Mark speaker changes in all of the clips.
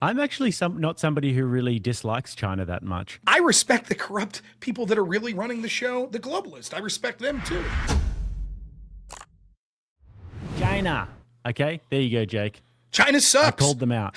Speaker 1: I'm actually not somebody who really dislikes China that much.
Speaker 2: I respect the corrupt people that are really running the show, the globalists. I respect them too.
Speaker 1: China. Okay, there you go, Jake.
Speaker 2: China
Speaker 1: I
Speaker 2: sucks.
Speaker 1: called them out.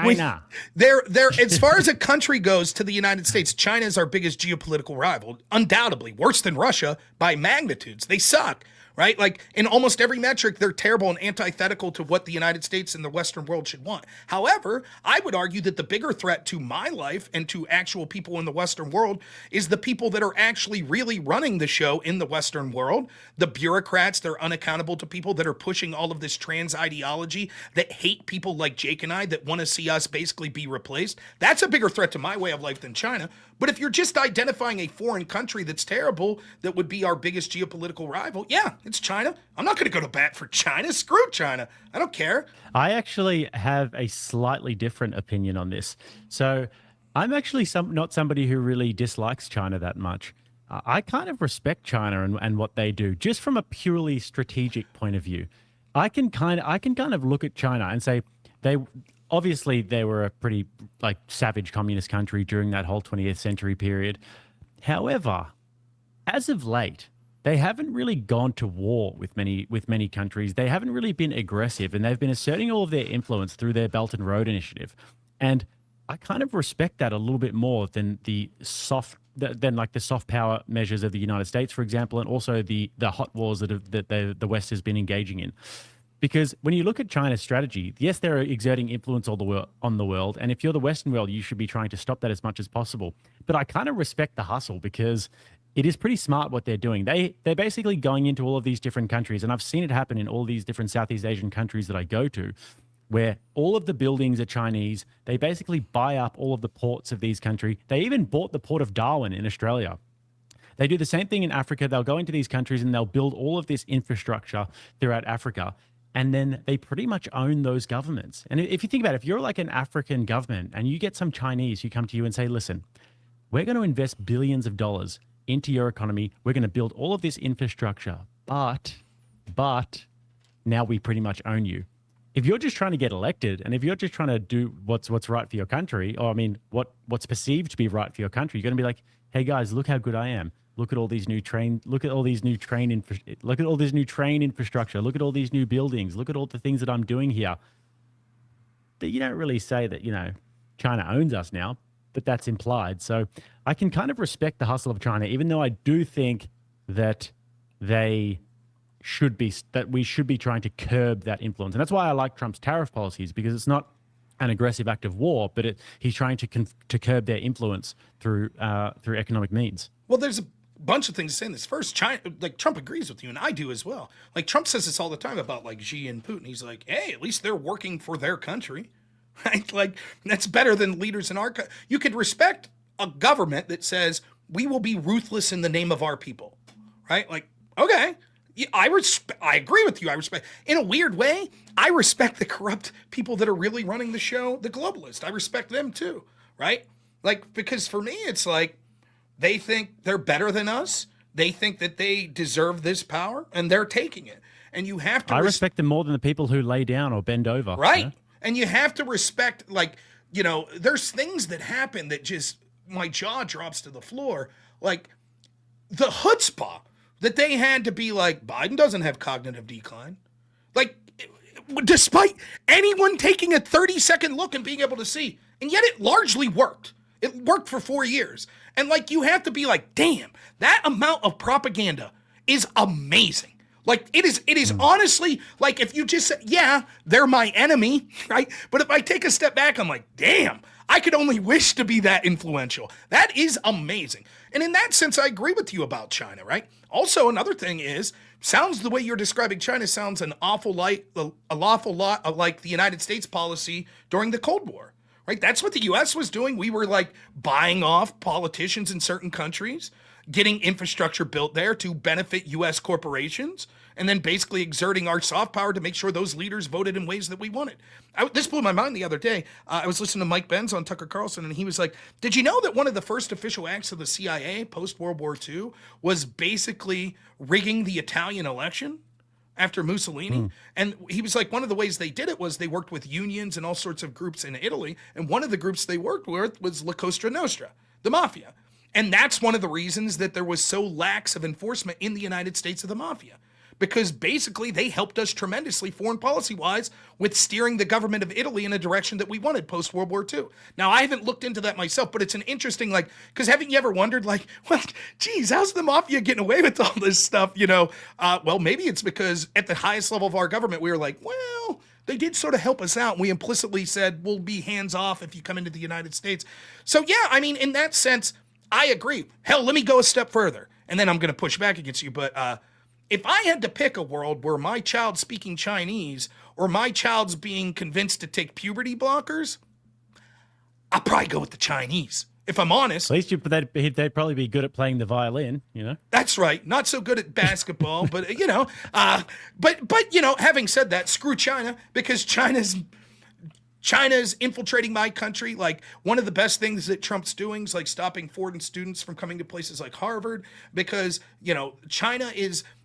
Speaker 2: We,
Speaker 1: China.
Speaker 2: they're as far as a country goes to the United States, China is our biggest geopolitical rival, undoubtedly worse than Russia by magnitudes. They suck, right? Like in almost every metric, they're terrible and antithetical to what the United States and the Western world should want. However, I would argue that the bigger threat to my life and to actual people in the Western world is the people that are actually really running the show in the Western world. The bureaucrats, they're unaccountable to people that are pushing all of this trans ideology that hate people like Jake and I that want to see us basically be replaced. That's a bigger threat to my way of life than China. But if you're just identifying a foreign country that's terrible, that would be our biggest geopolitical rival, yeah, it's China. I'm not going to go to bat for China. Screw China. I don't care.
Speaker 1: I actually have a slightly different opinion on this. So I'm actually not somebody who really dislikes China that much. I kind of respect China and what they do, just from a purely strategic point of view. I can kind of look at China and say they obviously they were a pretty like savage communist country during that whole 20th century period. However, as of late, they haven't really gone to war with many countries. They haven't really been aggressive, and they've been asserting all of their influence through their Belt and Road Initiative. And I kind of respect that a little bit more than like the soft power measures of the United States, for example, and also the hot wars that the West has been engaging in. Because when you look at China's strategy, yes, they're exerting influence on the world, and if you're the Western world, you should be trying to stop that as much as possible. But I kind of respect the hustle because it is pretty smart what they're doing. They're basically going into all of these different countries, and I've seen it happen in all these different Southeast Asian countries that I go to, where all of the buildings are Chinese. They basically buy up all of the ports of these countries. They even bought the port of Darwin in Australia. They do the same thing in Africa. They'll go into these countries and they'll build all of this infrastructure throughout Africa. And then they pretty much own those governments. And if you think about it, if you're like an African government and you get some Chinese who come to you and say, listen, we're going to invest billions of dollars into your economy. We're going to build all of this infrastructure. But now we pretty much own you. If you're just trying to get elected, and if you're just trying to do what's right for your country, or I mean, what's perceived to be right for your country, you're going to be like, hey guys, look how good I am. Look at all these new train. Look at all these new train. Look at all this new train infrastructure. Look at all these new buildings. Look at all the things that I'm doing here. But you don't really say that China owns us now, but that's implied. So I can kind of respect the hustle of China, even though I do think that we should be trying to curb that influence. And that's why I like Trump's tariff policies, because it's not an aggressive act of war, but he's trying to curb their influence through economic means.
Speaker 2: Well, there's a bunch of things to say in this. First, China, like Trump agrees with you, and I do as well. Like Trump says this all the time about like Xi and Putin. He's like, hey, at least they're working for their country, right? Like that's better than leaders in our country. You could respect a government that says we will be ruthless in the name of our people, right? Like, okay. Yeah, I agree with you. I respect, in a weird way, I respect the corrupt people that are really running the show, the globalists. I respect them too, right? Like, because for me, it's like they think they're better than us. They think that they deserve this power, and they're taking it. And you have to.
Speaker 1: I respect them more than the people who lay down or bend over.
Speaker 2: Right. You know? And you have to respect, like, there's things that happen that just my jaw drops to the floor. Like the chutzpah that they had to be like, Biden doesn't have cognitive decline. Like, despite anyone taking a 30-second look and being able to see. And yet it largely worked. It worked for 4 years. And like, you have to be like, damn, that amount of propaganda is amazing. Like, it is honestly, like, if you just say, yeah, they're my enemy, right? But if I take a step back, I'm like, damn, I could only wish to be that influential. That is amazing. And in that sense, I agree with you about China, right? Also, another thing is, sounds the way you're describing China sounds an awful lot like the United States policy during the Cold War, right? That's what the U.S. was doing. We were like buying off politicians in certain countries, getting infrastructure built there to benefit U.S. corporations, and then basically exerting our soft power to make sure those leaders voted in ways that we wanted. This blew my mind the other day. I was listening to Mike Benz on Tucker Carlson, and he was like, did you know that one of the first official acts of the CIA post-World War II was basically rigging the Italian election? after Mussolini. And he was like, one of the ways they did it was they worked with unions and all sorts of groups in Italy. And one of the groups they worked with was La Cosa Nostra, the mafia. And that's one of the reasons that there was so lax of enforcement in the United States of the mafia. Because basically they helped us tremendously foreign policy wise with steering the government of Italy in a direction that we wanted post World War II. Now, I haven't looked into that myself, but it's an interesting, like, because haven't you ever wondered, like, well, geez, how's the mafia getting away with all this stuff? Well, maybe it's because at the highest level of our government, we were like, well, they did sort of help us out. We implicitly said, we'll be hands off if you come into the United States. So, yeah, I mean, in that sense, I agree. Hell, let me go a step further, and then I'm going to push back against you, but, if I had to pick a world where my child's speaking Chinese or my child's being convinced to take puberty blockers, I'd probably go with the Chinese, if I'm honest.
Speaker 1: At least they'd probably be good at playing the violin,
Speaker 2: That's right. Not so good at basketball, but, having said that, screw China, because China's infiltrating my country. Like, one of the best things that Trump's doing is like stopping foreign students from coming to places like Harvard, because, China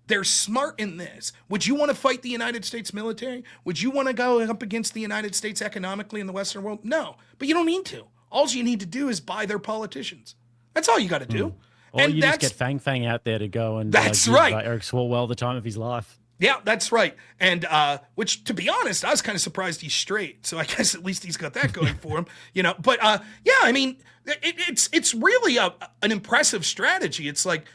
Speaker 2: they're smart in this. Would you want to fight the United States military? Would you want to go up against the United States economically in the Western world? No, but you don't need to. All you need to do is buy their politicians. That's all you got to do.
Speaker 1: Or you just get Fang Fang out there to go and
Speaker 2: that's
Speaker 1: give
Speaker 2: right.
Speaker 1: Eric Swalwell the time of his life.
Speaker 2: Yeah, that's right. And which, to be honest, I was kind of surprised he's straight. So I guess at least he's got that going for him, But yeah, I mean, it's really an impressive strategy. It's like,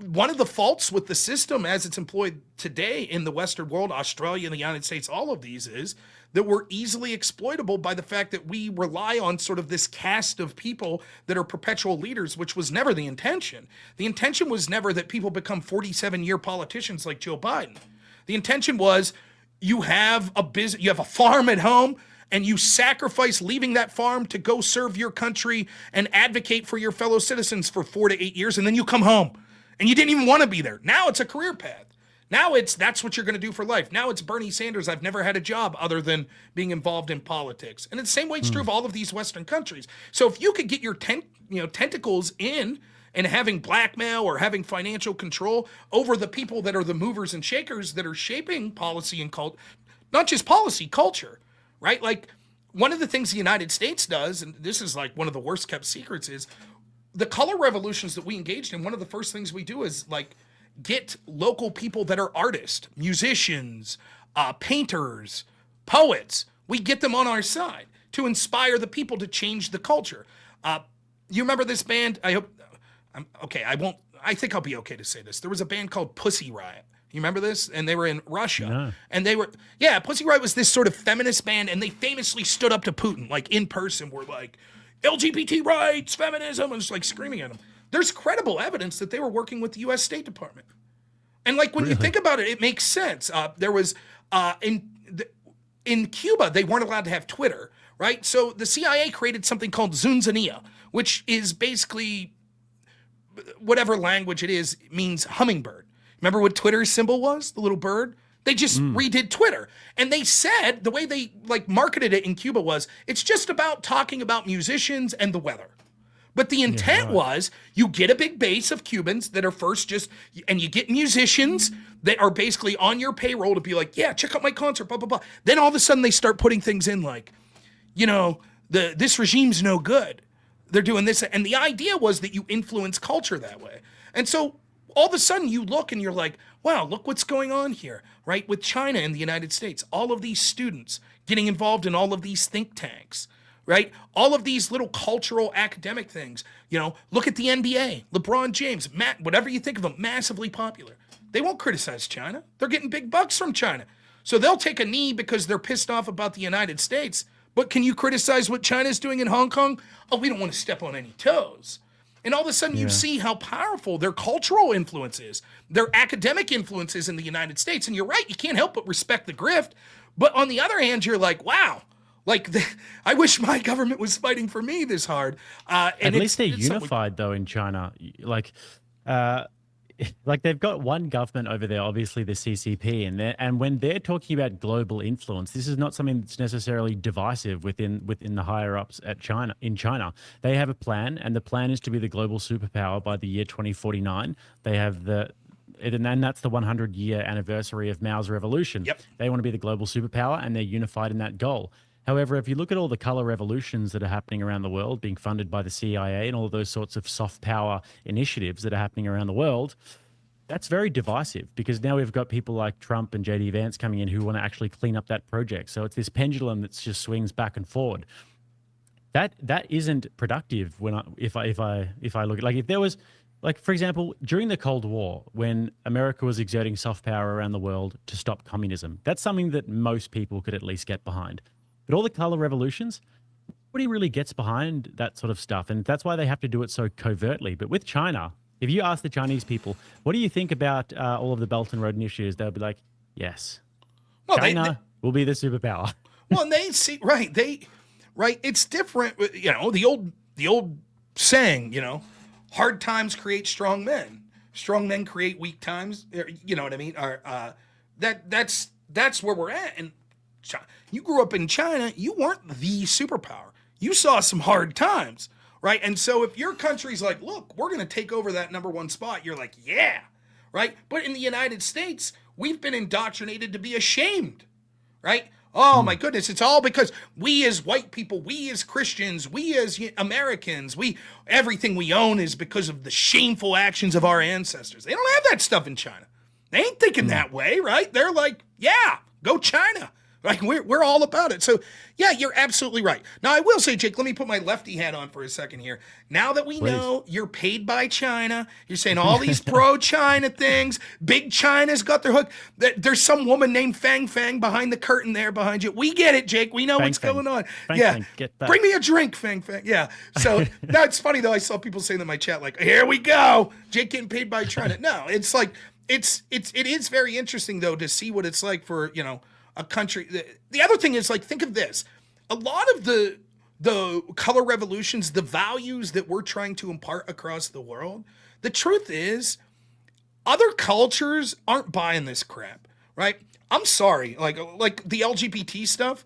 Speaker 2: one of the faults with the system as it's employed today in the Western world, Australia and the United States, all of these, is that we're easily exploitable by the fact that we rely on sort of this caste of people that are perpetual leaders, which was never the intention. The intention was never that people become 47-year politicians like Joe Biden. The intention was you have a farm at home, and you sacrifice leaving that farm to go serve your country and advocate for your fellow citizens for 4 to 8 years, and then you come home. And you didn't even want to be there. Now it's a career path. Now that's what you're going to do for life. Now it's Bernie Sanders. I've never had a job other than being involved in politics. And the same way it's true of all of these Western countries. So if you could get your tentacles in and having blackmail or having financial control over the people that are the movers and shakers that are shaping policy and not just policy, culture, right? Like, one of the things the United States does, and this is like one of the worst kept secrets, is the color revolutions that we engaged in. One of the first things we do is like get local people that are artists, musicians, painters, poets. We get them on our side to inspire the people to change the culture. You remember this band? I think I'll be okay to say this. There was a band called Pussy Riot. You remember this? And they were in Russia. No. Pussy Riot was this sort of feminist band, and they famously stood up to Putin, like in person, were like, LGBT rights, feminism, and just like screaming at them. There's credible evidence that they were working with the U.S. State Department. And like, when you think about it, it makes sense. There was, in Cuba, they weren't allowed to have Twitter, right? So the CIA created something called Zunzania, which is basically, whatever language it is, means hummingbird. Remember what Twitter's symbol was? The little bird? They just redid Twitter. And they said, the way they like marketed it in Cuba was, it's just about talking about musicians and the weather. But the intent was, you get a big base of Cubans that are and you get musicians that are basically on your payroll to be like, yeah, check out my concert, blah, blah, blah. Then all of a sudden they start putting things in like, this regime's no good. They're doing this. And the idea was that you influence culture that way. And so all of a sudden you look and you're like, wow, look what's going on here, right? With China and the United States, all of these students getting involved in all of these think tanks, right? All of these little cultural academic things, look at the NBA, LeBron James, whatever you think of them, massively popular. They won't criticize China. They're getting big bucks from China. So they'll take a knee because they're pissed off about the United States. But can you criticize what China's doing in Hong Kong? Oh, we don't want to step on any toes. And all of a sudden you see how powerful their cultural influence is, their academic influence is in the United States. And you're right, you can't help but respect the grift. But on the other hand, you're like, wow, I wish my government was fighting for me this hard.
Speaker 1: At least they're unified, though, in China. Like they've got one government over there, obviously the CCP, and when they're talking about global influence, this is not something that's necessarily divisive within the higher ups at China. In China, they have a plan, and the plan is to be the global superpower by the year 2049. They have and that's the 100-year anniversary of Mao's revolution.
Speaker 2: Yep.
Speaker 1: They want to be the global superpower, and they're unified in that goal. However, if you look at all the color revolutions that are happening around the world, being funded by the CIA and all of those sorts of soft power initiatives that are happening around the world, that's very divisive, because now we've got people like Trump and JD Vance coming in who want to actually clean up that project. So it's this pendulum that just swings back and forward. That isn't productive if I look at, like, if there was, like, for example, during the Cold War, when America was exerting soft power around the world to stop communism, that's something that most people could at least get behind. But all the color revolutions, nobody really gets behind that sort of stuff. And that's why they have to do it so covertly. But with China, if you ask the Chinese people, what do you think about all of the Belt and Road initiatives? They'll be like, yes, well, China will be the superpower.
Speaker 2: Well, and they see, right. It's different. You know, the old saying, you know, hard times create strong men. Strong men create weak times. You know what I mean? That's where we're at. And you grew up in China. You weren't the superpower. You saw some hard times, right? And so if your country's like, look, we're going to take over that number one spot, you're like, yeah, right? But in the United States, we've been indoctrinated to be ashamed, right? Oh my goodness, it's all because we as white people, we as Christians, we as Americans, everything we own is because of the shameful actions of our ancestors. They don't have that stuff in China. They ain't thinking that way, right? They're like, yeah, go China. Like, we're all about it. So, yeah, you're absolutely right. Now, I will say, Jake, let me put my lefty hat on for a second here. Now that we know you're paid by China, you're saying all these pro-China things, big China's got their hook. There's some woman named Fang Fang behind the curtain there behind you. We get it, Jake. We know what's going on.
Speaker 1: Fang, get back.
Speaker 2: Bring me a drink, Fang Fang. Yeah. So, now it's funny, though. I saw people saying in my chat, like, here we go. Jake getting paid by China. No, it's like, it is very interesting, though, to see what it's like for, you know, a country. The other thing is, like, think of this. A lot of the color revolutions, the values that we're trying to impart across the world, the truth is other cultures aren't buying this crap, right? I'm sorry. Like the LGBT stuff,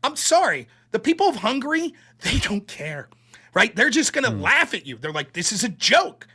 Speaker 2: I'm sorry. The people of Hungary, they don't care, right? They're just going to laugh at you. They're like, this is a joke.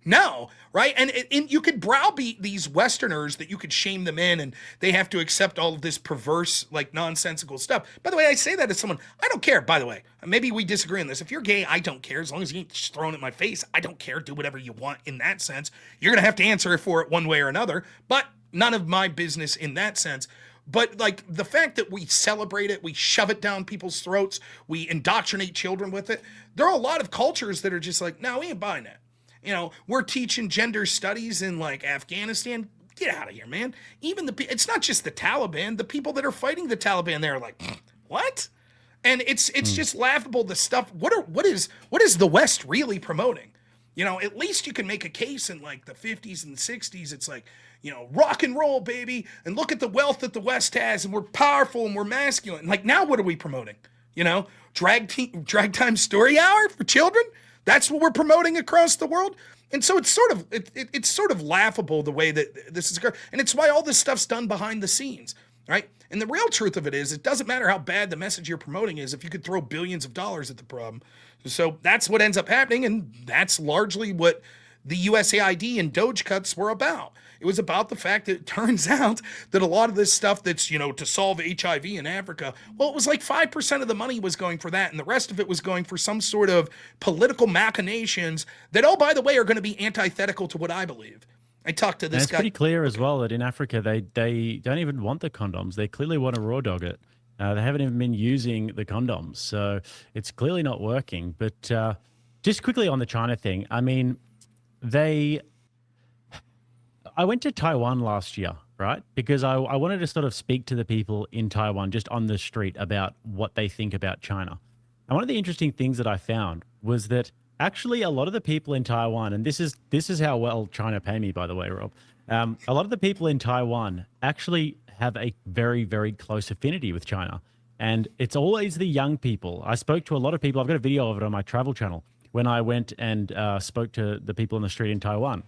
Speaker 2: No, right? And you could browbeat these Westerners that you could shame them in and they have to accept all of this perverse, like, nonsensical stuff. By the way, I say that as someone, I don't care, by the way. Maybe we disagree on this. If you're gay, I don't care. As long as you ain't just throwing it in my face, I don't care. Do whatever you want in that sense. You're going to have to answer for it one way or another, but none of my business in that sense. But, like, the fact that we celebrate it, we shove it down people's throats, we indoctrinate children with it, there are a lot of cultures that are just like, no, we ain't buying that. You know, we're teaching gender studies in, like, Afghanistan. Get out of here, man. Even it's not just the Taliban. The people that are fighting the Taliban, they're like, what? And it's just laughable. The stuff. What is the West really promoting? You know, at least you can make a case in, like, the 50s and 60s. It's like, you know, rock and roll, baby, and look at the wealth that the West has, and we're powerful and we're masculine. Like, now what are we promoting? You know, drag time story hour for children. That's what we're promoting across the world. And so it's sort of laughable the way that this is occurring. And it's why all this stuff's done behind the scenes, right? And the real truth of it is, it doesn't matter how bad the message you're promoting is if you could throw billions of dollars at the problem. So that's what ends up happening, and that's largely what the USAID and Doge cuts were about. It was about the fact that it turns out that a lot of this stuff that's, you know, to solve HIV in Africa, well, it was like 5% of the money was going for that, and the rest of it was going for some sort of political machinations that, oh, by the way, are going to be antithetical to what I believe. I talked to this guy.
Speaker 1: It's pretty clear as well that in Africa, they don't even want the condoms. They clearly want to raw dog it. They haven't even been using the condoms. So it's clearly not working. But just quickly on the China thing, I mean, I went to Taiwan last year, right? Because I wanted to sort of speak to the people in Taiwan just on the street about what they think about China. And one of the interesting things that I found was that actually a lot of the people in Taiwan, and this is how well China pay me, by the way, Rob. A lot of the people in Taiwan actually have a very, very close affinity with China. And it's always the young people. I spoke to a lot of people. I've got a video of it on my travel channel when I went and spoke to the people on the street in Taiwan.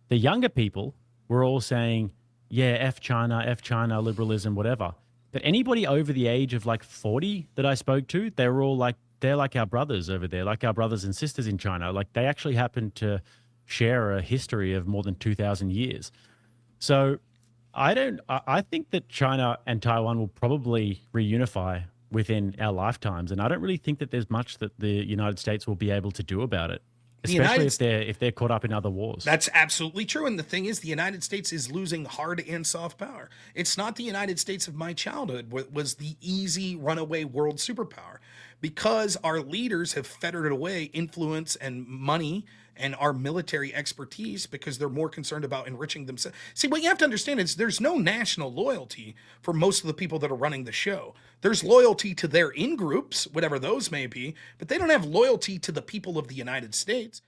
Speaker 1: The younger people were all saying, yeah, F China, liberalism, whatever. But anybody over the age of like 40 that I spoke to, they're all like, they're like our brothers over there, like our brothers and sisters in China. Like, they actually happen to share a history of more than 2,000 years. So I think that China and Taiwan will probably reunify within our lifetimes, and I don't really think that there's much that the United States will be able to do about it,
Speaker 2: The
Speaker 1: especially
Speaker 2: United
Speaker 1: if they're caught up in other wars.
Speaker 2: That's absolutely true. And the thing is, the United States is losing hard and soft power. It's not the United States of my childhood was the easy runaway world superpower, because our leaders have fettered away influence and money and our military expertise because they're more concerned about enriching themselves. See, what you have to understand is there's no national loyalty for most of the people that are running the show. There's loyalty to their in groups, whatever those may be, but they don't have loyalty to the people of the United States.